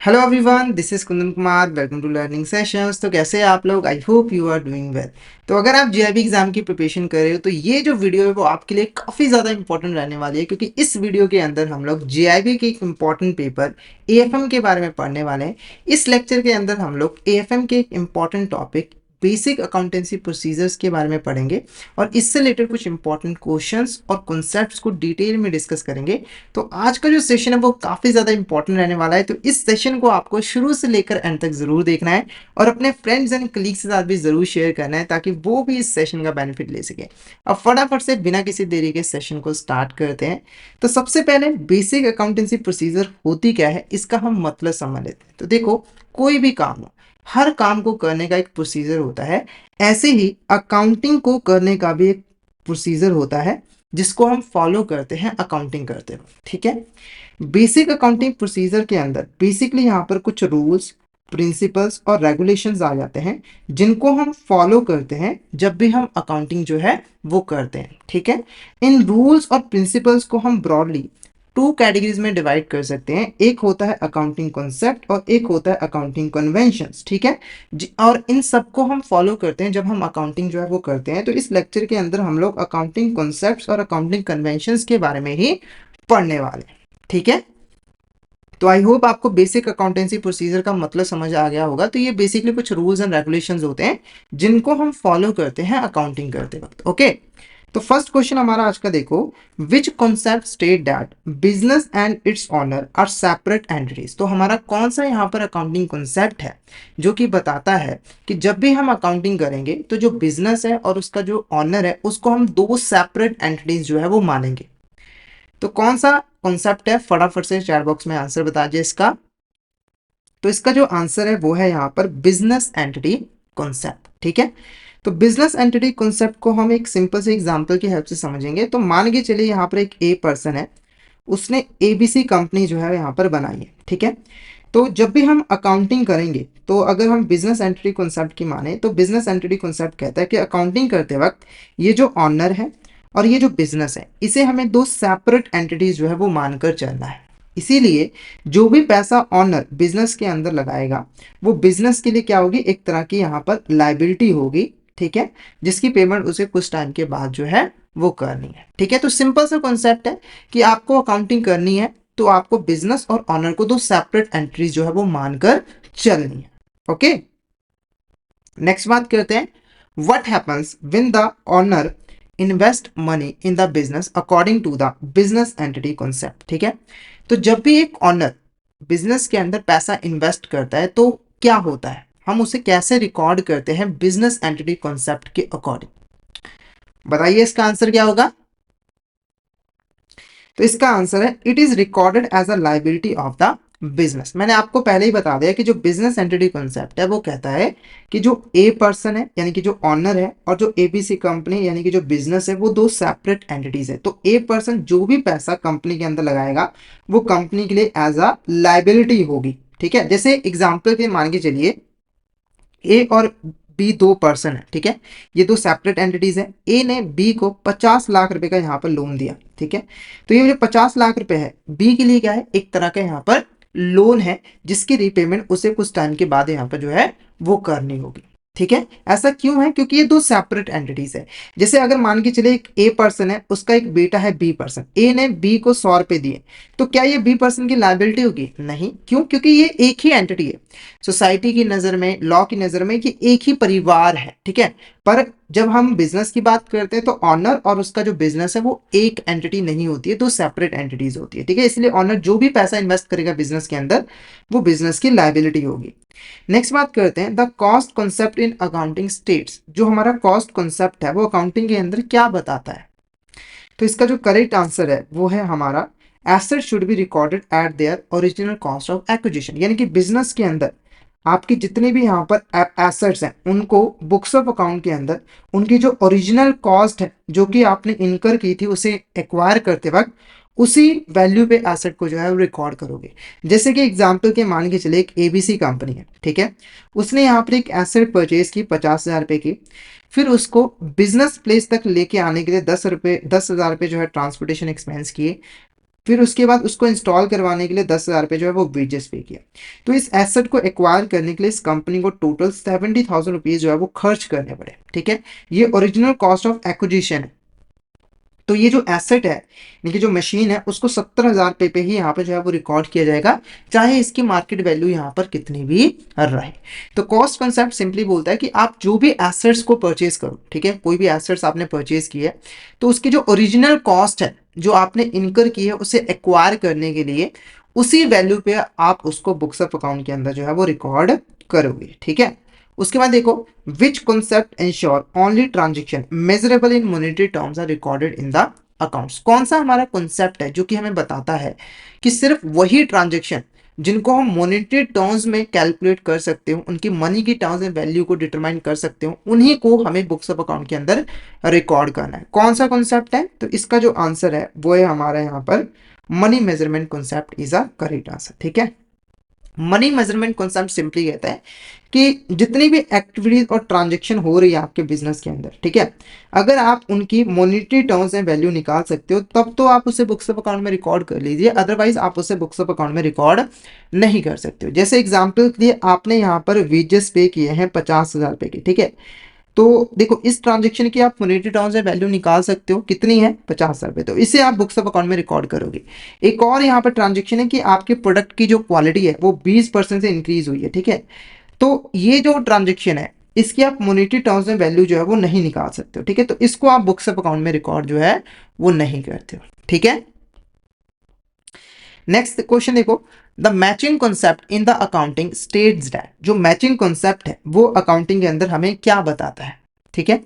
Hello everyone, this is Kundan Kumar. Welcome to learning sessions. तो कैसे हैं आप लोग? I hope you are doing well. तो अगर आप जीआईबी एग्जाम की प्रिपरेशन कर रहे हो तो ये जो वीडियो है वो आपके लिए काफ़ी ज़्यादा इंपॉर्टेंट रहने वाली है, क्योंकि इस वीडियो के अंदर हम लोग जीआईबी के एक इंपॉर्टेंट पेपर एएफएम के बारे में पढ़ने वाले हैं। इस लेक्चर के अंदर हम लोग एएफएम के एक important topic basic accountancy procedures के बारे में पढ़ेंगे और इससे रिलेटेड कुछ इंपॉर्टेंट क्वेश्चंस और कॉन्सेप्ट्स को डिटेल में डिस्कस करेंगे। तो आज का जो सेशन है वो काफ़ी ज़्यादा इंपॉर्टेंट रहने वाला है, तो इस सेशन को आपको शुरू से लेकर एंड तक ज़रूर देखना है और अपने फ्रेंड्स एंड कलीग्स के साथ भी ज़रूर शेयर करना है ताकि वो भी इस सेशन का बेनिफिट ले सके। अब फटाफट से बिना किसी देरी के सेशन को स्टार्ट करते हैं। तो सबसे पहले बेसिक अकाउंटेंसी प्रोसीजर होती क्या है, इसका हम मतलब समझ लेते हैं। तो देखो, कोई भी काम हो, हर काम को करने का एक प्रोसीजर होता है। ऐसे ही अकाउंटिंग को करने का भी एक प्रोसीजर होता है जिसको हम फॉलो करते हैं अकाउंटिंग करते वक्त। ठीक है, बेसिक अकाउंटिंग प्रोसीजर के अंदर बेसिकली यहाँ पर कुछ रूल्स, प्रिंसिपल्स और रेगुलेशंस आ जाते हैं जिनको हम फॉलो करते हैं जब भी हम अकाउंटिंग जो है वो करते हैं। ठीक है, इन रूल्स और प्रिंसिपल्स को हम ब्रॉडली टू कैटेगरीज में डिवाइड कर सकते हैं। एक होता है अकाउंटिंग कॉन्सेप्ट और एक होता है अकाउंटिंग कन्वेंशंस। ठीक है, और इन सबको हम फॉलो करते हैं जब हम अकाउंटिंग जो है वो करते हैं। तो इस लेक्चर के अंदर हम लोग अकाउंटिंग कॉन्सेप्ट्स और अकाउंटिंग कन्वेंशंस के बारे में ही पढ़ने वाले हैं। ठीक है, तो आई होप आपको बेसिक अकाउंटेंसी प्रोसीजर का मतलब समझ आ गया होगा। तो ये बेसिकली कुछ रूल्स एंड रेगुलेशंस होते हैं जिनको हम फॉलो करते हैं अकाउंटिंग करते वक्त। ओके, तो फर्स्ट क्वेश्चन हमारा आज का देखो, which concept state that business and its owner are separate entities. तो हमारा कौन सा यहाँ पर अकाउंटिंग कॉन्सेप्ट है जो कि बताता है कि जब भी हम अकाउंटिंग करेंगे तो जो बिजनेस है और उसका जो ऑनर है उसको हम दो सेपरेट एंटिटीज जो है वो मानेंगे। तो कौन सा कॉन्सेप्ट है, फटाफट से चैट बॉक्स में आंसर बता दीजिए इसका। तो इसका जो आंसर है वो है यहाँ पर बिजनेस एंटिटी कॉन्सेप्ट। ठीक है, तो बिजनेस एंटिटी कॉन्सेप्ट को हम एक सिंपल से एग्जांपल की हेल्प से समझेंगे। तो मान के चलिए यहाँ पर एक ए पर्सन है, उसने एबीसी कंपनी जो है यहाँ पर बनाई है। ठीक है, तो जब भी हम अकाउंटिंग करेंगे तो अगर हम बिजनेस एंटिटी कॉन्सेप्ट की माने तो बिजनेस एंटिटी कॉन्सेप्ट कहता है कि अकाउंटिंग करते वक्त ये जो ऑनर है और ये जो बिजनेस है इसे हमें दो सेपरेट एंटिटीज जो है वो मानकर चलना है। इसीलिए जो भी पैसा ऑनर बिजनेस के अंदर लगाएगा वो बिजनेस के लिए क्या होगी, एक तरह की यहाँ पर लाइबिलिटी होगी। ठीक है, जिसकी पेमेंट उसे कुछ टाइम के बाद जो है वो करनी है। ठीक है, तो सिंपल सा कॉन्सेप्ट है कि आपको अकाउंटिंग करनी है तो आपको बिजनेस और ऑनर को दो सेपरेट एंट्रीज जो है वो मानकर चलनी है। ओके, नेक्स्ट बात करते हैं, what happens when the owner invest money in the business according to the business entity concept. ठीक है, तो जब भी एक ऑनर बिजनेस के अंदर पैसा इन्वेस्ट करता है तो क्या होता है, हम उसे कैसे रिकॉर्ड करते हैं बिजनेस एंटिटी कॉन्सेप्ट के अकॉर्डिंग। बताइए इसका आंसर क्या होगा। तो इसका आंसर है it is recorded as a liability of the business. मैंने आपको पहले ही बता दिया कि जो बिजनेस एंटिटी कॉन्सेप्ट है वो कहता है कि जो ए पर्सन है यानी कि जो ऑनर है और जो एबीसी कंपनी यानी कि जो बिजनेस है वो दो सेपरेट एंटिटीज है। तो ए पर्सन जो भी पैसा कंपनी के अंदर लगाएगा वो कंपनी के लिए एज अ लाइबिलिटी होगी। ठीक है, जैसे एग्जाम्पल के मान के चलिए ए और बी दो पर्सन है। ठीक है, ये दो सेपरेट एंटिटीज है। ए ने बी को 50 लाख रुपए का यहाँ पर लोन दिया। ठीक है, तो ये जो 50 लाख रुपए है बी के लिए क्या है, एक तरह का यहाँ पर लोन है जिसकी रीपेमेंट उसे कुछ टाइम के बाद यहाँ पर जो है वो करनी होगी। ठीक है, ऐसा क्यों है, क्योंकि ये दो सेपरेट एंटिटीज है। जैसे अगर मान के चले एक ए पर्सन है, उसका एक बेटा है बी पर्सन, ए ने बी को 100 रुपए दिए, तो क्या ये बी पर्सन की लायबिलिटी होगी? नहीं। क्यों? क्योंकि ये एक ही एंटिटी है। सोसाइटी की नज़र में, लॉ की नज़र में कि एक ही परिवार है। ठीक है, पर जब हम बिजनेस की बात करते हैं तो ऑनर और उसका जो बिजनेस है वो एक एंटिटी नहीं होती है, दो सेपरेट एंटिटीज होती है। ठीक है, इसलिए ऑनर जो भी पैसा इन्वेस्ट करेगा बिजनेस के अंदर वो बिजनेस की लायबिलिटी होगी। नेक्स्ट बात करते हैं, the cost concept in accounting states. जो हमारा कॉस्ट कॉन्सेप्ट है वो अकाउंटिंग के अंदर क्या बताता है। तो इसका जो करेक्ट आंसर है वो है हमारा asset should be recorded at their original cost of acquisition. यानी कि बिजनेस के अंदर आपकी जितने भी यहाँ पर एसेट्स हैं उनको बुक्स ऑफ अकाउंट के अंदर उनकी जो ओरिजिनल कॉस्ट है जो कि आपने इनकर की थी उसे एक्वायर करते वक्त उसी वैल्यू पे एसेट को जो है वो रिकॉर्ड करोगे। जैसे कि एग्जांपल के मान के चले एक एबीसी कंपनी है। ठीक है, उसने यहाँ पर एक एसेट परचेज की 50,000 रुपये की, फिर उसको बिजनेस प्लेस तक लेके आने के लिए 10 हजार रुपये जो है ट्रांसपोर्टेशन एक्सपेंस किए, फिर उसके बाद उसको इंस्टॉल करवाने के लिए 10,000 रुपये जो है वो वेजेस पे किया। तो इस एसेट को एक्वायर करने के लिए इस कंपनी को टोटल 70,000 रुपीज़ जो है वो खर्च करने पड़े। ठीक है, ये ओरिजिनल कॉस्ट ऑफ एक्विजिशन है। तो ये जो एसेट है, यानी कि जो मशीन है, उसको 70,000 रुपये पे ही यहाँ पे जो है वो रिकॉर्ड किया जाएगा, चाहे इसकी मार्केट वैल्यू यहाँ पर कितनी भी रहे। तो कॉस्ट कंसेप्ट सिंपली बोलता है कि आप जो भी एसेट्स को परचेज करो, ठीक है, कोई भी एसेट्स आपने परचेज की है, तो उसकी जो ओरिजिनल कॉस्ट है जो आपने इनकर की है उसे एक्वायर करने के लिए, उसी वैल्यू पे आप उसको बुक्स ऑफ अकाउंट के अंदर जो है वो रिकॉर्ड करोगे। ठीक है, उसके बाद देखो, which concept ensure only transaction measurable in monetary terms are recorded in the accounts. कौन सा हमारा कॉन्सेप्ट है जो कि हमें बताता है कि सिर्फ वही ट्रांजेक्शन जिनको हम मॉनेटरी टर्म्स में कैलकुलेट कर सकते हो, उनकी मनी की टर्म्स में वैल्यू को डिटरमाइन कर सकते हो, उन्हीं को हमें बुक्स ऑफ अकाउंट के अंदर रिकॉर्ड करना है। कौन सा कॉन्सेप्ट है? तो इसका जो आंसर है वो है हमारा यहाँ पर money measurement concept is a correct answer. ठीक है, मनी मेजरमेंट कॉन्सेप्ट सिंपली कहता है कि जितनी भी एक्टिविटीज और ट्रांजेक्शन हो रही है आपके बिजनेस के अंदर, ठीक है, अगर आप उनकी मॉनेटरी टर्म्स में वैल्यू निकाल सकते हो तब तो आप उसे बुक्स ऑफ अकाउंट में रिकॉर्ड कर लीजिए, अदरवाइज आप उसे बुक्स ऑफ अकाउंट में रिकॉर्ड नहीं कर सकते हो। जैसे एग्जाम्पल के लिए आपने यहाँ पर वेजेस पे किए हैं 50,000 रुपए के, ठीक है, तो देखो इस ट्रांजेक्शन की आप मॉनेटरी टर्म्स में वैल्यू निकाल सकते हो, कितनी है? 50,000 रुपये। तो इसे आप बुक्स ऑफ अकाउंट में रिकॉर्ड करोगे। एक और यहाँ पर ट्रांजेक्शन है कि आपके प्रोडक्ट की जो क्वालिटी है वो 20% से इंक्रीज हुई है। ठीक है, तो ये जो ट्रांजेक्शन है इसकी आप मॉनेटरी टर्म्स में वैल्यू जो है वो नहीं निकाल सकते हो। ठीक है, तो इसको आप बुक्स ऑफ अकाउंट में रिकॉर्ड जो है वो नहीं करते हो। ठीक है, नेक्स्ट क्वेश्चन देखो, the matching concept in the accounting states that. जो मैचिंग कॉन्सेप्ट है वो अकाउंटिंग के अंदर हमें क्या बताता है? ठीक है,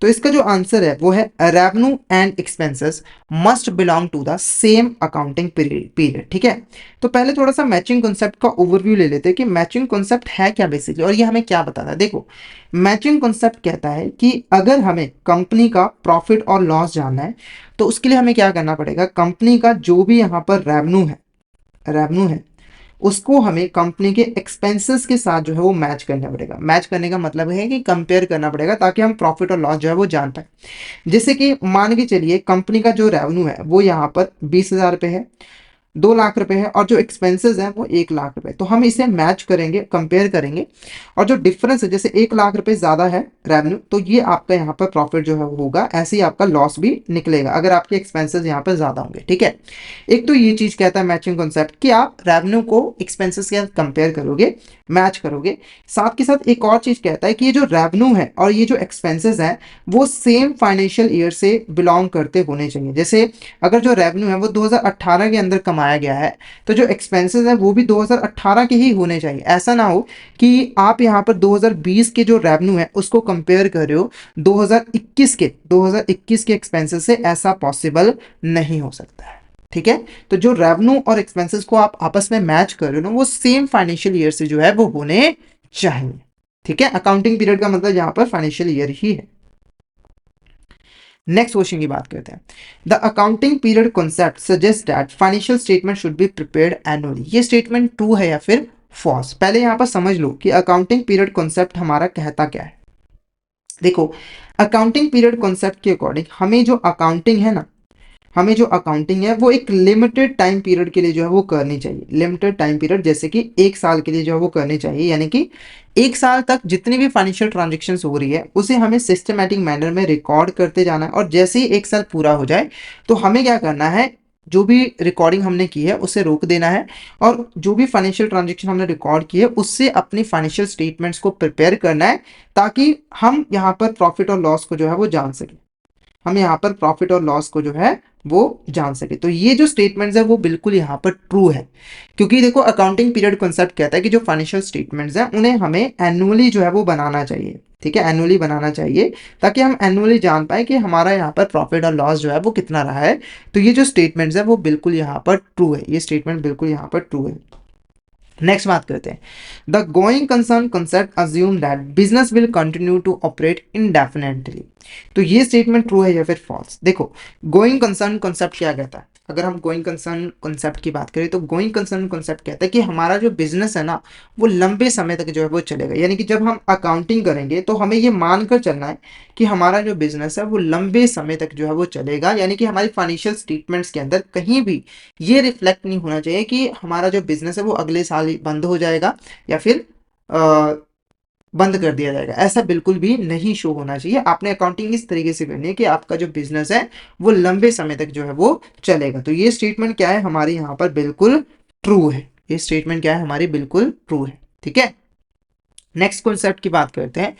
तो इसका जो आंसर है वो है revenue and expenses must belong to the same accounting period. ठीक है, तो पहले थोड़ा सा मैचिंग कॉन्सेप्ट का ओवरव्यू ले लेते हैं कि मैचिंग कॉन्सेप्ट है क्या बेसिकली और ये हमें क्या बताता है। देखो, मैचिंग कॉन्सेप्ट कहता है कि अगर हमें कंपनी का प्रॉफिट और लॉस जानना है तो उसके लिए हमें क्या करना पड़ेगा, कंपनी का जो भी यहाँ पर रेवेन्यू है उसको हमें कंपनी के एक्सपेंसेस के साथ जो है वो मैच करना पड़ेगा। मैच करने का मतलब है कि कंपेयर करना पड़ेगा ताकि हम प्रॉफिट और लॉस जो है वो जान पाए। जैसे कि मान के चलिए कंपनी का जो रेवेन्यू है वो यहाँ पर 20,000 रुपये है, 2 लाख रुपए है, और जो एक्सपेंसेस हैं वो 1 लाख रुपए। तो हम इसे मैच करेंगे, कंपेयर करेंगे, और जो डिफरेंस है जैसे 1 लाख रुपए ज्यादा है रेवेन्यू तो ये आपका यहाँ पर प्रॉफिट जो है वो होगा, ऐसे ही आपका लॉस भी निकलेगा अगर आपके एक्सपेंसेस यहाँ पर ज्यादा होंगे। ठीक है, एक तो ये चीज कहता है मैचिंग कॉन्सेप्ट कि आप रेवेन्यू को एक्सपेंसेस के साथ कंपेयर करोगे, मैच करोगे। साथ के साथ एक और चीज कहता है कि ये जो रेवेन्यू है और ये जो एक्सपेंसेस है वो सेम फाइनेंशियल ईयर से बिलोंग करते होने चाहिए। जैसे अगर जो रेवेन्यू है वो 2018 के अंदर कमाया गया है तो जो एक्सपेंसेस है वो भी 2018 के ही होने चाहिए। ऐसा ना हो कि आप यहाँ पर 2020 के जो रेवेन्यू है उसको कंपेयर कर रहे हो 2021 के एक्सपेंसेस से, ऐसा पॉसिबल नहीं हो सकता है। ठीक है, तो जो रेवेन्यू और एक्सपेंसेस को आप आपस में मैच कर रहे हो ना वो सेम फाइनेंशियल ईयर से जो है वो होने चाहिए। ठीक है, अकाउंटिंग पीरियड का मतलब यहाँ पर फाइनेंशियल ईयर ही है। नेक्स्ट क्वेश्चन की बात करते हैं, the accounting period concept suggest that financial statement should be prepared annually. ये स्टेटमेंट ट्रू है या फिर फॉल्स? पहले यहाँ पर समझ लो कि अकाउंटिंग पीरियड कॉन्सेप्ट हमारा कहता क्या है। देखो, अकाउंटिंग पीरियड कॉन्सेप्ट के अकॉर्डिंग हमें जो अकाउंटिंग है ना, हमें जो अकाउंटिंग है वो एक लिमिटेड टाइम पीरियड के लिए जो है वो करनी चाहिए। लिमिटेड टाइम पीरियड जैसे कि 1 साल के लिए जो है वो करनी चाहिए, यानी कि 1 साल तक जितनी भी फाइनेंशियल ट्रांजेक्शन्स हो रही है उसे हमें सिस्टमैटिक मैनर में रिकॉर्ड करते जाना है, और जैसे ही 1 साल पूरा हो जाए तो हमें क्या करना है, जो भी रिकॉर्डिंग हमने की है उसे रोक देना है, और जो भी फाइनेंशियल ट्रांजेक्शन हमने रिकॉर्ड की है उससे अपनी फाइनेंशियल स्टेटमेंट्स को प्रिपेयर करना है ताकि हम यहाँ पर प्रॉफिट और लॉस को जो है वो जान सकें, हम यहाँ पर प्रॉफिट और लॉस को जो है वो जान सके। तो ये जो स्टेटमेंट्स है वो बिल्कुल यहाँ पर ट्रू है, क्योंकि देखो अकाउंटिंग पीरियड कॉन्सेप्ट कहता है कि जो फाइनेंशियल स्टेटमेंट्स हैं उन्हें हमें एनुअली जो है वो बनाना चाहिए। ठीक है, एनुअली बनाना चाहिए ताकि हम एनुअली जान पाए कि हमारा यहाँ पर प्रॉफिट और लॉस जो है वो कितना रहा है। तो ये जो स्टेटमेंट्स है वो बिल्कुल यहाँ पर ट्रू है, ये स्टेटमेंट बिल्कुल यहाँ पर ट्रू है। नेक्स्ट बात करते हैं, the going concern concept assume that business will continue to operate indefinitely. तो ये स्टेटमेंट ट्रू है या फिर फॉल्स? देखो, गोइंग कंसर्न कंसेप्ट क्या कहता है अगर हम गोइंग कंसर्न कॉन्सेप्ट की बात करें तो गोइंग कंसर्न कॉन्सेप्ट कहता है कि हमारा जो बिजनेस है ना वो लंबे समय तक जो है वो चलेगा। यानी कि जब हम अकाउंटिंग करेंगे तो हमें ये मानकर चलना है कि हमारा जो बिजनेस है वो लंबे समय तक जो है वो चलेगा। यानी कि हमारी फाइनेंशियल स्टेटमेंट्स के अंदर कहीं भी ये रिफ्लेक्ट नहीं होना चाहिए कि हमारा जो बिजनेस है वो अगले साल ही बंद हो जाएगा या फिर बंद कर दिया जाएगा। ऐसा बिल्कुल भी नहीं शो होना चाहिए। आपने अकाउंटिंग इस तरीके से करनी है कि आपका जो बिजनेस है वो लंबे समय तक जो है वो चलेगा। तो ये स्टेटमेंट क्या है हमारे यहाँ पर बिल्कुल ट्रू है। ये स्टेटमेंट क्या है हमारी बिल्कुल ट्रू है। ठीक है, नेक्स्ट कॉन्सेप्ट की बात करते हैं।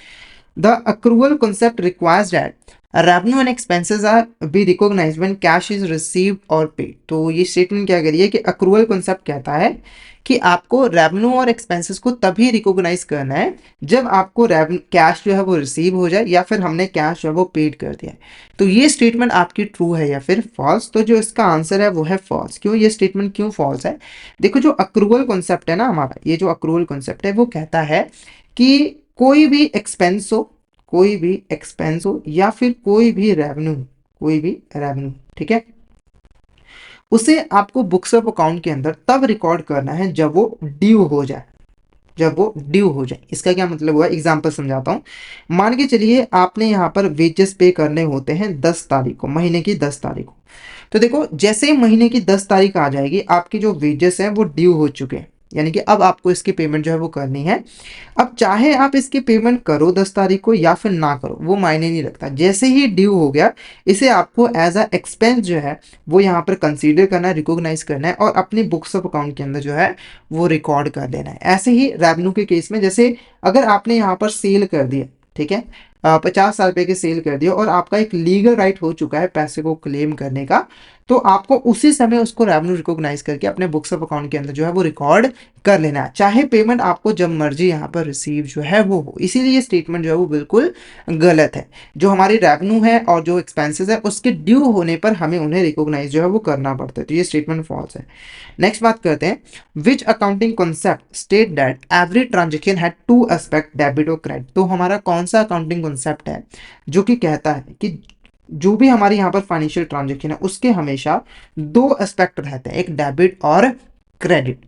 The accrual concept requires that revenue and expenses are be recognized when cash is received or paid। तो ये स्टेटमेंट क्या करिए कि accrual concept कहता है कि आपको रेवेन्यू और एक्सपेंसेस को तभी रिकॉग्नाइज करना है जब आपको कैश जो है वो रिसीव हो जाए या फिर हमने कैश जो है वो पेड कर दिया है। तो ये स्टेटमेंट आपकी ट्रू है या फिर फॉल्स? तो जो इसका आंसर है वो है फॉल्स। क्यों ये स्टेटमेंट क्यों फॉल्स है? देखो जो अक्रूवल कॉन्सेप्ट है ना हमारा, ये जो अक्रूवल कॉन्सेप्ट है वो कहता है कि कोई भी एक्सपेंस हो, कोई भी एक्सपेंस हो या फिर कोई भी रेवेन्यू, कोई भी रेवेन्यू, ठीक है, उसे आपको बुक्स ऑफ अकाउंट के अंदर तब रिकॉर्ड करना है जब वो ड्यू हो जाए, जब वो ड्यू हो जाए। इसका क्या मतलब हुआ, एग्जांपल समझाता हूँ। मान के चलिए आपने यहाँ पर वेजेस पे करने होते हैं 10 तारीख को, महीने की 10 तारीख को। तो देखो जैसे ही महीने की 10 तारीख आ जाएगी आपके जो वेजेस हैं वो ड्यू हो चुके हैं, यानी कि अब आपको इसकी पेमेंट जो है वो करनी है। अब चाहे आप इसकी पेमेंट करो 10 तारीख को या फिर ना करो वो मायने नहीं रखता, जैसे ही ड्यू हो गया इसे आपको एज अ एक्सपेंस जो है वो यहाँ पर कंसीडर करना है, रिकॉग्नाइज करना है और अपनी बुक्स ऑफ अकाउंट के अंदर जो है वो रिकॉर्ड कर देना है। ऐसे ही रेवेन्यू के केस में, जैसे अगर आपने यहाँ पर सेल कर दिया, ठीक है, 50,000 रुपए की सेल कर दिया और आपका एक लीगल राइट हो चुका है पैसे को क्लेम करने का, तो आपको उसी समय उसको रेवेन्यू रिकॉग्नाइज करके अपने बुक्स ऑफ अकाउंट के अंदर जो है वो रिकॉर्ड कर लेना है, चाहे पेमेंट आपको जब मर्जी यहाँ पर रिसीव जो है वो हो। इसीलिए ये स्टेटमेंट जो है वो बिल्कुल गलत है। जो हमारी रेवेन्यू है और जो एक्सपेंसेस है उसके ड्यू होने पर हमें उन्हें रिकॉग्नाइज जो है वो करना पड़ता है। तो ये स्टेटमेंट फॉल्स है। नेक्स्ट बात करते हैं, which accounting concept state that every transaction had two aspect, debit और क्रेडिट। तो हमारा कौन सा अकाउंटिंग कॉन्सेप्ट है जो कि कहता है कि जो भी हमारे यहाँ पर फाइनेंशियल ट्रांजेक्शन है उसके हमेशा दो एस्पेक्ट रहते हैं, एक डेबिट और क्रेडिट।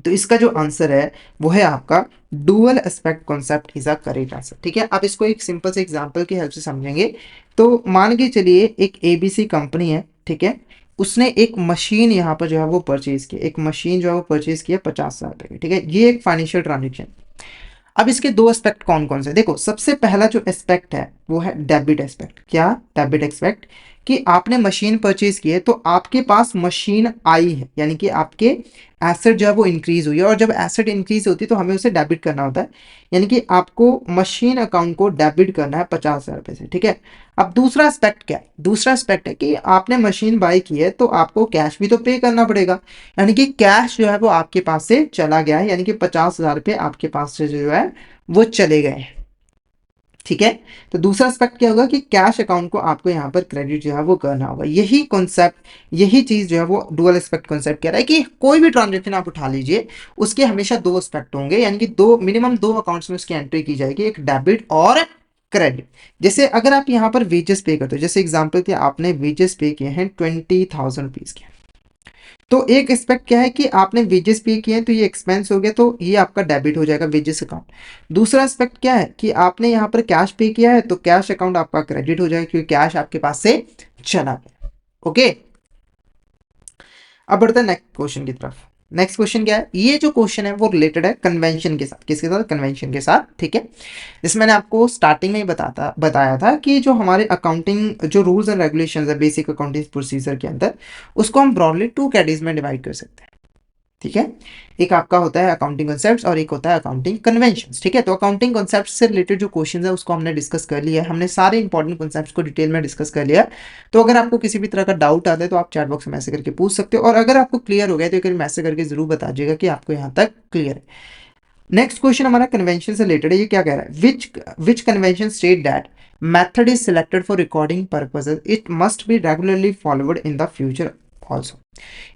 तो इसका जो आंसर है वो है आपका dual aspect concept is a correct answer. ठीक है, आप इसको एक सिंपल से एग्जांपल की हेल्प से समझेंगे। तो मान के चलिए एक एबीसी कंपनी है, ठीक है, उसने एक मशीन यहाँ पर जो है वो परचेज की, एक मशीन जो है वो परचेज किया 50,000 रुपए की। ठीक है, ये एक फाइनेंशियल ट्रांजेक्शन। अब इसके दो एस्पेक्ट कौन कौन से, देखो सबसे पहला जो एस्पेक्ट है वो है डेबिट एस्पेक्ट। क्या डेबिट एस्पेक्ट? कि आपने मशीन परचेज की है तो आपके पास मशीन आई है, यानी कि आपके एसेट जो है वो इंक्रीज हुई है और जब एसेट इंक्रीज होती है तो हमें उसे डेबिट करना होता है, यानी कि आपको मशीन अकाउंट को डेबिट करना है 50,000 रुपए से। ठीक है, अब दूसरा एस्पेक्ट क्या है? दूसरा एस्पेक्ट है कि आपने मशीन बाय की है तो आपको कैश भी तो पे करना पड़ेगा, यानी कि कैश जो है वो आपके पास से चला गया है, यानी कि 50,000 रुपये आपके पास से जो है वो चले गए हैं। ठीक है, तो दूसरा एस्पेक्ट क्या होगा कि कैश अकाउंट को आपको यहाँ पर क्रेडिट जो है वो करना होगा। यही कॉन्सेप्ट, यही चीज जो है वो डुअल एस्पेक्ट कॉन्सेप्ट कह रहा है कि कोई भी ट्रांजेक्शन आप उठा लीजिए उसके हमेशा दो एस्पेक्ट होंगे, यानी कि दो मिनिमम दो अकाउंट्स में उसकी एंट्री की जाएगी, एक डेबिट और क्रेडिट। जैसे अगर आप यहाँ पर वेजेस पे करते हो, जैसे एग्जाम्पल के आपने वेजेस पे किए हैं 20,000 रुपीज के, तो एक एस्पेक्ट क्या है कि आपने वेजेस पे किए हैं तो ये एक्सपेंस हो गया तो ये आपका डेबिट हो जाएगा वेजेस अकाउंट। दूसरा एस्पेक्ट क्या है कि आपने यहाँ पर कैश पे किया है तो कैश अकाउंट आपका क्रेडिट हो जाएगा क्योंकि कैश आपके पास से चला गया। ओके, अब बढ़ते हैं नेक्स्ट क्वेश्चन की तरफ। नेक्स्ट क्वेश्चन क्या है? ये जो क्वेश्चन है वो रिलेटेड है कन्वेंशन के साथ। किसके साथ? कन्वेंशन के साथ। ठीक है, जिसमें मैंने आपको स्टार्टिंग में ही बताया था कि जो हमारे अकाउंटिंग जो रूल्स एंड रेगुलेशंस है बेसिक अकाउंटिंग प्रोसीजर के अंदर, उसको हम ब्रॉडली टू कैटेगरीज में डिवाइड कर सकते हैं। ठीक है, एक आपका होता है अकाउंटिंग कॉन्सेप्ट्स और एक होता है अकाउंटिंग कन्वेंशंस। ठीक है, तो अकाउंटिंग कॉन्सेप्ट्स से रिलेटेड जो क्वेश्चंस है उसको हमने डिस्कस कर लिया है, हमने सारे इंपॉर्टेंट कॉन्सेप्ट्स को डिटेल में डिस्कस कर लिया। तो अगर आपको किसी भी तरह का डाउट आता है तो आप चैट बॉक्स में मैसेज करके पूछ सकते हो, और अगर आपको क्लियर हो गया तो एक मैसेज करके जरूर बताइएगा कि आपको यहाँ तक क्लियर है। नेक्स्ट क्वेश्चन हमारा कन्वेंशन से रिलेटेड है। ये क्या कह रहा है? Which convention state that method is selected for recording purposes it must be regularly followed in the future also.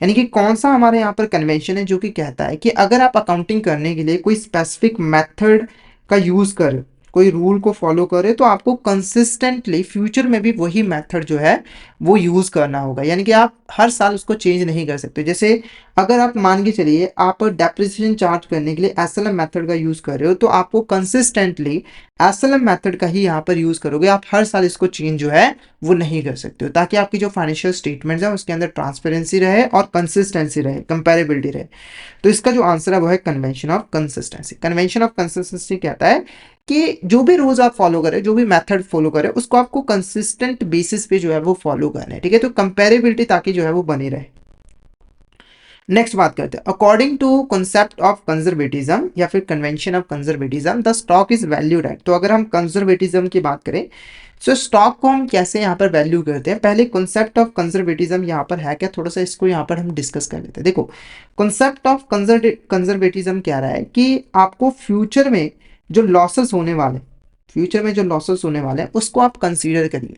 यानी कि कौन सा हमारे यहाँ पर कन्वेंशन है जो कि कहता है कि अगर आप अकाउंटिंग करने के लिए कोई स्पेसिफिक मेथड का यूज कर कोई रूल को फॉलो करे तो आपको कंसिस्टेंटली फ्यूचर में भी वही मेथड जो है वो यूज़ करना होगा, यानी कि आप हर साल उसको चेंज नहीं कर सकते। जैसे अगर आप मान के चलिए आप डेप्रिसिएशन चार्ज करने के लिए एसएलएम मेथड का यूज़ कर रहे हो, तो आपको कंसिस्टेंटली एसएलएम मेथड का ही यहाँ पर यूज़ करोगे, आप हर साल इसको चेंज जो है वो नहीं कर सकते हो, ताकि आपकी जो फाइनेंशियल स्टेटमेंट्स है उसके अंदर ट्रांसपेरेंसी रहे और कंसिस्टेंसी रहे, कंपेरेबिलिटी रहे। तो इसका जो आंसर है वो है convention of consistency. Convention of consistency कहता है कि जो भी रूल्स आप फॉलो करें, जो भी मेथड फॉलो करें, उसको आपको कंसिस्टेंट बेसिस पे जो है वो फॉलो करना है, ठीक है। तो कंपेरेबिलिटी ताकि जो है वो बनी रहे। नेक्स्ट बात करते हैं, according to concept of conservatism या फिर convention of conservatism the stock is valued at. तो अगर हम कंजर्वेटिज्म की बात करें, सो स्टॉक को हम कैसे यहाँ पर वैल्यू करते हैं, पहले कॉन्सेप्ट ऑफ कंजर्वेटिज्म यहाँ पर है क्या, थोड़ा सा इसको यहाँ पर हम डिस्कस कर लेते हैं। देखो, कॉन्सेप्ट ऑफ कंजर्वेटिज्म क्या रहा है कि आपको फ्यूचर में जो लॉसेस होने वाले, फ्यूचर में जो लॉसेस होने वाले हैं उसको आप कंसीडर करिए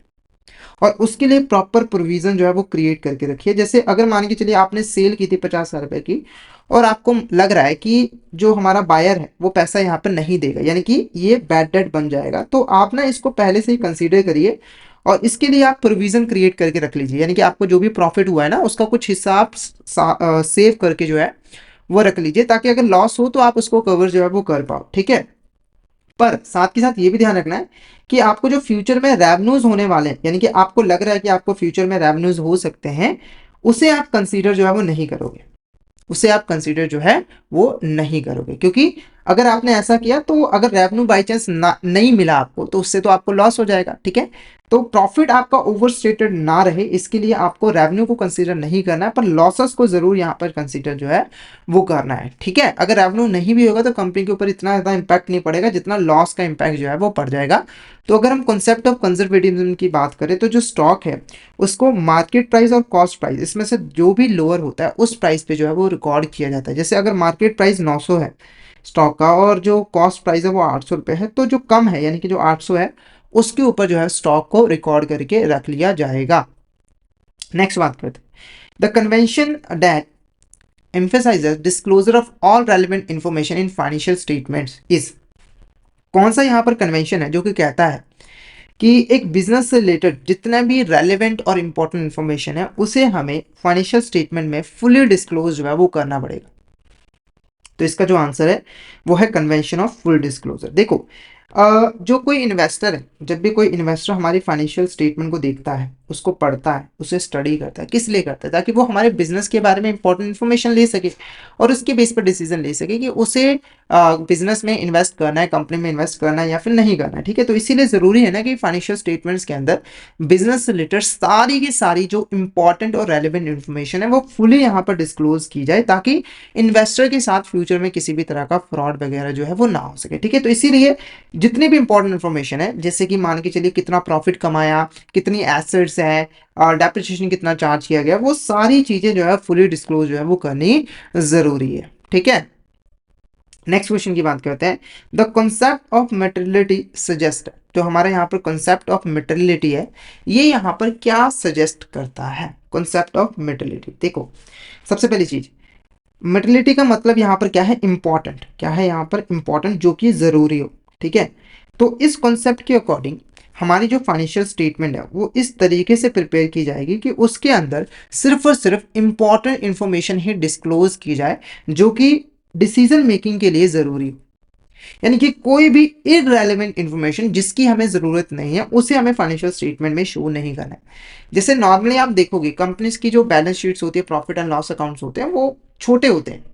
और उसके लिए प्रॉपर प्रोविजन जो है वो क्रिएट करके रखिए। जैसे अगर मान के चलिए आपने सेल की थी 50,000 रुपए की और आपको लग रहा है कि जो हमारा बायर है वो पैसा यहाँ पर नहीं देगा, यानी कि ये बैड डेट बन जाएगा, तो आप ना इसको पहले से ही कंसीडर करिए और इसके लिए आप प्रोविजन क्रिएट करके रख लीजिए, यानी कि आपको जो भी प्रॉफिट हुआ है ना उसका कुछ हिस्सा आप सेव करके जो है वो रख लीजिए, ताकि अगर लॉस हो तो आप उसको कवर जो है वो कर पाओ, ठीक है। पर साथ के साथ ये भी ध्यान रखना है कि आपको जो फ्यूचर में रेवेन्यूज होने वाले हैं, यानी कि आपको लग रहा है कि आपको फ्यूचर में रेवेन्यूज हो सकते हैं, उसे आप कंसीडर जो है वो नहीं करोगे, उसे आप कंसीडर जो है वो नहीं करोगे, क्योंकि अगर आपने ऐसा किया तो अगर रेवेन्यू बाई चांस नहीं मिला आपको तो उससे तो आपको लॉस हो जाएगा, ठीक है। तो प्रॉफिट आपका ओवर स्टेटेड ना रहे इसके लिए आपको रेवेन्यू को कंसीडर नहीं करना है, पर लॉसेस को जरूर यहाँ पर कंसीडर जो है वो करना है, ठीक है। अगर रेवेन्यू नहीं भी होगा तो कंपनी के ऊपर इतना ज़्यादा इंपैक्ट नहीं पड़ेगा जितना लॉस का इंपैक्ट जो है वो पड़ जाएगा। तो अगर हम कॉन्सेप्ट ऑफ कंजर्वेटिज्म की बात करें तो जो स्टॉक है उसको मार्केट प्राइस और कॉस्ट प्राइस इसमें से जो भी लोअर होता है उस प्राइस पे जो है वो रिकॉर्ड किया जाता है। जैसे अगर मार्केट प्राइस 900 है स्टॉक का और जो कॉस्ट प्राइस है वो 800 रुपये है, तो जो कम है यानी कि जो 800 है उसके ऊपर जो है स्टॉक को रिकॉर्ड करके रख लिया जाएगा। नेक्स्ट बात करते हैं, the convention that emphasizes disclosure of all relevant information in financial statements is। कौन सा यहाँ पर कन्वेंशन है जो कि कहता है कि एक बिजनेस से रिलेटेड जितना भी रेलेवेंट और इंपॉर्टेंट इंफॉर्मेशन है उसे हमें फाइनेंशियल स्टेटमेंट में फुली डिस्क्लोज जो है वो करना पड़ेगा। तो इसका जो आंसर है वो है कन्वेंशन ऑफ फुल डिस्क्लोजर। देखो, जो कोई इन्वेस्टर है, जब भी कोई इन्वेस्टर हमारी फाइनेंशियल स्टेटमेंट को देखता है, उसको पढ़ता है, उसे स्टडी करता है, किस लिए करता है, ताकि वो हमारे बिजनेस के बारे में इंपॉर्टेंट इन्फॉर्मेशन ले सके और उसके बेस पर डिसीजन ले सके कि उसे बिजनेस में इन्वेस्ट करना है, कंपनी में इन्वेस्ट करना है या फिर नहीं करना है, ठीक है। तो इसीलिए ज़रूरी है ना कि फाइनेंशियल स्टेटमेंट्स के अंदर बिजनेस से रिलेटेड सारी की सारी जो इंपॉर्टेंट और रेलिवेंट इन्फॉर्मेशन है वो फुली यहाँ पर डिस्क्लोज की जाए, ताकि इन्वेस्टर के साथ फ्यूचर में किसी भी तरह का फ्रॉड वगैरह जो है वो ना हो सके, ठीक है। तो इसीलिए जितनी भी इंपॉर्टेंट इन्फॉर्मेशन है, जैसे कि मान के चलिए कितना प्रॉफिट कमाया, कितनी एसेट्स है और डेप्रिसिएशन कितना चार्ज किया गया, वो सारी चीज़ें जो है फुली डिस्क्लोज जो है वो करनी ज़रूरी है, ठीक है। नेक्स्ट क्वेश्चन की बात करते हैं, the concept of materiality suggest. जो हमारा यहाँ पर कॉन्सेप्ट ऑफ मटेरियलिटी है ये यहाँ पर क्या सजेस्ट करता है। कॉन्सेप्ट ऑफ मटेरियलिटी, देखो सबसे पहली चीज मटेरियलिटी का मतलब यहाँ पर क्या है, इंपॉर्टेंट। क्या है यहाँ पर इंपॉर्टेंट, जो कि ज़रूरी हो, ठीक है। तो इस कॉन्सेप्ट के अकॉर्डिंग हमारी जो फाइनेंशियल स्टेटमेंट है वो इस तरीके से प्रिपेयर की जाएगी कि उसके अंदर सिर्फ और सिर्फ इंपॉर्टेंट इंफॉर्मेशन ही डिस्क्लोज की जाए जो कि डिसीजन मेकिंग के लिए ज़रूरी हो, यानी कि कोई भी इररेलेवेंट इंफॉर्मेशन जिसकी हमें ज़रूरत नहीं है उसे हमें फाइनेंशियल स्टेटमेंट में शो नहीं करना है। जैसे नॉर्मली आप देखोगे कंपनीज की जो बैलेंस शीट्स होती है, प्रॉफिट एंड लॉस अकाउंट्स होते हैं, वो छोटे होते हैं,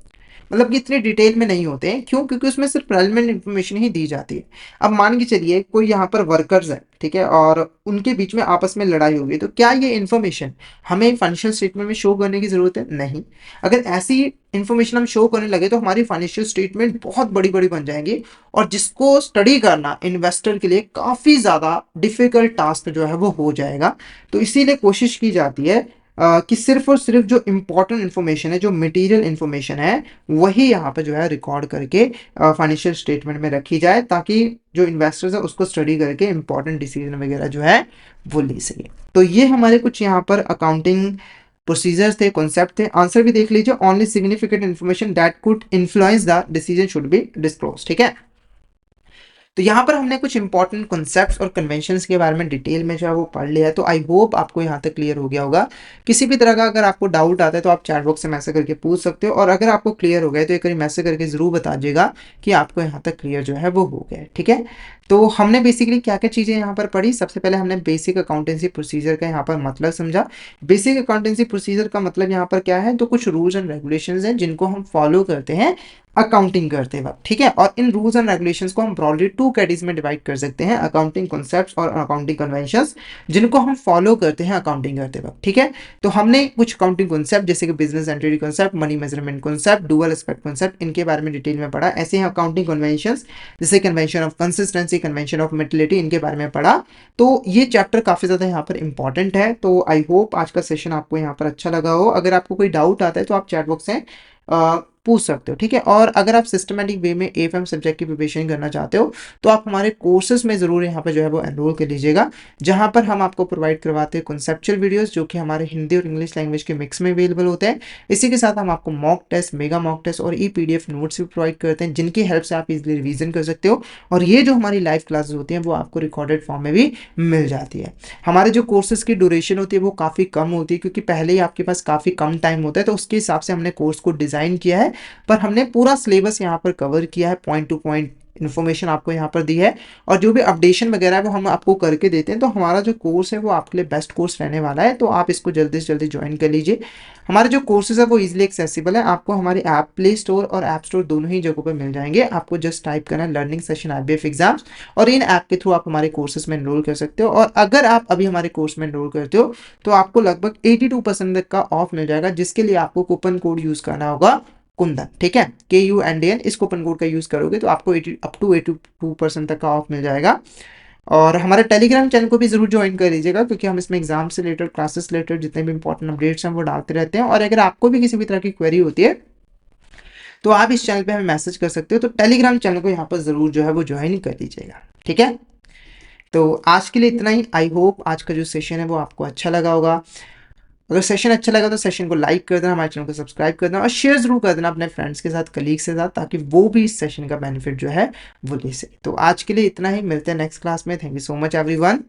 मतलब कि इतने डिटेल में नहीं होते हैं। क्यों? क्योंकि उसमें सिर्फ रेलेवेंट इन्फॉर्मेशन ही दी जाती है। अब मान के चलिए कोई यहाँ पर वर्कर्स है, ठीक है, और उनके बीच में आपस में लड़ाई हो गई, तो क्या ये इन्फॉर्मेशन हमें फाइनेंशियल स्टेटमेंट में शो करने की जरूरत है? नहीं। अगर ऐसी इन्फॉर्मेशन हम शो करने लगे तो हमारी फाइनेंशियल स्टेटमेंट बहुत बड़ी बड़ी बन जाएंगी और जिसको स्टडी करना इन्वेस्टर के लिए काफ़ी ज़्यादा डिफिकल्ट टास्क जो है वो हो जाएगा। तो इसीलिए कोशिश की जाती है कि सिर्फ और सिर्फ जो इम्पोर्टेंट इन्फॉर्मेशन है, जो मटेरियल इन्फॉर्मेशन है, वही यहाँ पे जो है रिकॉर्ड करके फाइनेंशियल स्टेटमेंट में रखी जाए, ताकि जो इन्वेस्टर्स है उसको स्टडी करके इंपॉर्टेंट डिसीजन वगैरह जो है वो ले सके। तो ये हमारे कुछ यहाँ पर अकाउंटिंग प्रोसीजर्स थे, कॉन्सेप्ट थे। आंसर भी देख लीजिए, only significant information that could influence the decision should be disclose, ठीक है। तो यहाँ पर हमने कुछ इंपॉर्टेंट कॉन्सेप्ट्स और कन्वेंशंस के बारे में डिटेल में जो है वो पढ़ लिया है। तो आई होप आपको यहाँ तक क्लियर हो गया होगा। किसी भी तरह का अगर आपको डाउट आता है तो आप चैट बॉक्स से मैसेज करके पूछ सकते हो, और अगर आपको क्लियर हो गया तो एक बार मैसेज करके जरूर बता दीजिएगा कि आपको यहाँ तक क्लियर जो है वो हो गया है। ठीक है, तो हमने बेसिकली क्या क्या चीज़ें यहाँ पर पढ़ी। सबसे पहले हमने बेसिक अकाउंटेंसी प्रोसीजर का यहाँ पर मतलब समझा। बेसिक अकाउंटेंसी प्रोसीजर का मतलब यहाँ पर क्या है, तो कुछ रूल्स एंड रेगुलेशंस हैं जिनको हम फॉलो करते हैं अकाउंटिंग करते वक्त। ठीक है, और इन रूल्स एंड रेगुलेशंस को हम ब्रॉडली टू कैटेगरीज में डिवाइड कर सकते हैं, अकाउंटिंग कॉन्सेप्ट्स और अकाउंटिंग कन्वेंशंस, जिनको हम फॉलो करते हैं अकाउंटिंग करते वक्त। ठीक है, तो हमने कुछ अकाउंटिंग कॉन्सेप्ट जैसे कि business entity concept, money measurement concept, dual aspect concept, इनके बारे में डिटेल में पढ़ा। ऐसे हैं अकाउंटिंग कन्वेंशंस जैसे convention of consistency, convention of materiality, इनके बारे में पढ़ा। तो ये चैप्टर काफी ज्यादा यहाँ पर इंपॉर्टेंट है। तो आई होप आज का सेशन आपको यहाँ पर अच्छा लगा हो। अगर आपको कोई डाउट आता है तो आप चैट बॉक्स से पूछ सकते हो। ठीक है, और अगर आप सिस्टमेटिक वे में एएफएम सब्जेक्ट की प्रिपरेशन करना चाहते हो तो आप हमारे कोर्सेज में जरूर यहाँ पे जो है वो एनरोल कर लीजिएगा, जहाँ पर हम आपको प्रोवाइड करवाते हैं कॉन्सेप्चुअल वीडियोस जो कि हमारे हिंदी और इंग्लिश लैंग्वेज के मिक्स में अवेलेबल होते हैं। इसी के साथ हम आपको mock test, mega mock test और पीडीएफ नोट्स भी प्रोवाइड करते हैं, जिनकी हेल्प से आप इजिली रिवीजन कर सकते हो। और ये जो हमारी लाइव क्लासेस होती हैं वो आपको रिकॉर्डेड फॉर्म में भी मिल जाती है। हमारे जो कोर्सेज की ड्यूरेशन होती है वो काफ़ी कम होती है, क्योंकि पहले ही आपके पास काफ़ी कम टाइम होता है, तो उसके हिसाब से हमने कोर्स को डिज़ाइन किया है। पर हमने पूरा सिलेबस यहाँ पर कवर किया है, पॉइंट टू पॉइंट इन्फॉर्मेशन आपको यहाँ पर दी है, और जो भी अपडेशन वगैरह है वो हम आपको करके देते हैं। तो हमारा जो कोर्स है वो आपके लिए बेस्ट कोर्स रहने वाला है, तो आप इसको जल्दी से जल्दी ज्वाइन कर लीजिए। हमारे जो कोर्सेज है वो इजीली एक्सेसिबल है, आपको हमारे ऐप प्ले स्टोर और ऐप स्टोर दोनों ही जगहों पर मिल जाएंगे। आपको जस्ट टाइप करना है लर्निंग सेशन आईबीएफ एग्जाम्स, और इन ऐप के थ्रू आप हमारे कोर्सेज में एनरोल कर सकते हो। और अगर आप अभी हमारे कोर्स में एनरोल करते हो तो आपको लगभग 82% तक का ऑफ मिल जाएगा, जिसके लिए आपको कूपन कोड यूज करना होगा कुंदन। ठीक है, KUNDN, इस कूपन कोड का यूज करोगे तो आपको 80 अप टू 82% तक का ऑफ मिल जाएगा। और हमारे टेलीग्राम चैनल को भी जरूर ज्वाइन कर लीजिएगा, क्योंकि हम इसमें एग्जाम से रिलेटेड, क्लासेस रिलेटेड जितने भी इंपॉर्टेंट अपडेट्स हैं वो डालते रहते हैं। और अगर आपको भी किसी भी तरह की क्वेरी होती है तो आप इस चैनल पे हमें मैसेज कर सकते हो। तो टेलीग्राम चैनल को यहाँ पर जरूर जो है वो ज्वाइन कर लीजिएगा। ठीक है, तो आज के लिए इतना ही। आई होप आज का जो सेशन है वो आपको अच्छा लगा होगा। अगर सेशन अच्छा लगा तो सेशन को लाइक कर देना, हमारे चैनल को सब्सक्राइब कर देना और शेयर जरूर कर देना अपने फ्रेंड्स के साथ, कलीग्स के साथ, ताकि वो भी इस सेशन का बेनिफिट जो है वो ले सके। तो आज के लिए इतना ही, मिलते हैं नेक्स्ट क्लास में। Thank you so much everyone.